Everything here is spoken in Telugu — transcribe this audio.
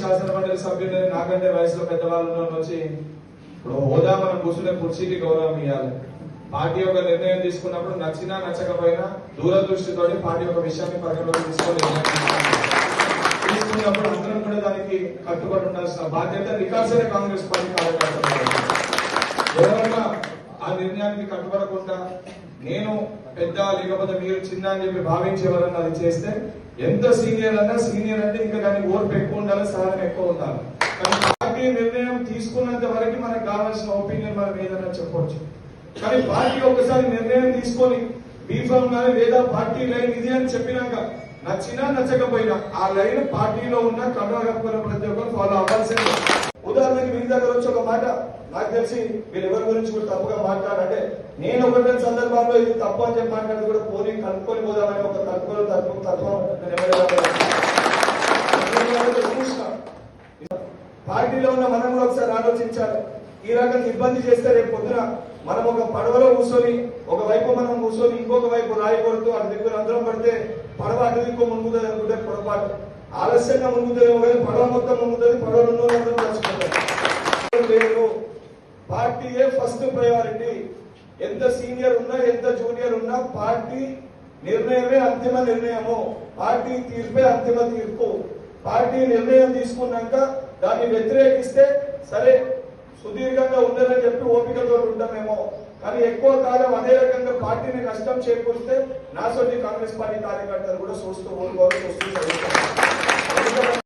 శాసనమండలి సభ్యులు నాకంటే వయసులో పెద్దవాళ్ళు వచ్చి ఇప్పుడు హోదా మనం కూర్చునే కుర్చీకి గౌరవం ఇవ్వాలి. పార్టీ ఒక నిర్ణయం తీసుకున్నప్పుడు నచ్చినా నచ్చకపోయినా దూరదృష్టితో పార్టీ ఒక విషయాన్ని పరిగణలోకి తీసుకున్నప్పుడు అందరం కూడా దానికి కట్టుబడి ఉండాల్సిన బాధ్యత రికార్డ్స్ కాంగ్రెస్ పార్టీ కార్యకర్తలు. ఎవరైనా ఆ నిర్ణయానికి కట్టుబడకుండా నేను పెద్ద లేకపోతే మీరు చిన్న అని చెప్పి భావించి ఎవరన్నా అది చేస్తే ఎంత సీనియర్ అన్నా సీనియర్ అంటే ఇంకా దానికి ఓర్పు ఎక్కువ ఉండాలి, సహనం ఎక్కువ ఉండాలి. కానీ పార్టీ నిర్ణయం తీసుకున్నంత వరకు మనకు కావాల్సిన ఒపీనియన్ మనం ఏదైనా చెప్పవచ్చు. కానీ పార్టీ ఒకసారి నిర్ణయం తీసుకొని బీఫామ్ కానీ లేదా పార్టీ లైన్ ఇది అని చెప్పినాక నచ్చినా నచ్చకపోయినా ఆ లైన్ పార్టీలో ఉన్న కర్ణాటక ప్రతి ఒక్కరు ఫాలో అవ్వాల్సింది. ఉదాహరణకి మీ దగ్గర వచ్చి ఒక మాట నాకు తెలిసి మీరు ఎవరి గురించి కూడా తప్పుగా మాట్లాడంటే నేను ఒకటి సందర్భాల్లో ఇది తప్పు అని చెప్పి మాట్లాడి కూడా పోనీ కనుక్కొని పోదామని ఒక తత్వం పార్టీలో ఉన్న మనం కూడా ఒకసారి ఆలోచించాలి. ఈ రకంగా ఇబ్బంది చేస్తే రేపు పొద్దున మనం ఒక పడవలో కూర్చొని ఒకవైపు మనం కూర్చొని ఇంకొక వైపు రాయి కొడుతూ అటు దగ్గర అందరం పడితే పడవ అటు దిక్కు మునుగుతుంది అనుకుంటే పొరపాటు. ఆలస్యంగా మునుగుతుందేమో కానీ పడవ మొత్తం మునుగుతుంది, పడవలు లేదు. పార్టీయే ఫస్ట్ ప్రయారిటీ. ఎంత సీనియర్ ఉన్నా ఎంత జూనియర్ ఉన్నా పార్టీ నిర్ణయమే అంతిమ నిర్ణయము, పార్టీ తీర్పే అంతిమ తీర్పు. పార్టీ నిర్ణయం తీసుకున్నాక దాన్ని వ్యతిరేకిస్తే సరే సుదీర్ఘంగా ఉండాలని చెప్పి ఓపికతో ఉంటామేమో, కానీ ఎక్కువ కాలం అదే రకంగా పార్టీని నష్టం చేకూరిస్తే నా సొంత కాంగ్రెస్ పార్టీ కార్యకర్తలు కూడా చూస్తూ ఊరుకోవాల్సి వస్తుంది.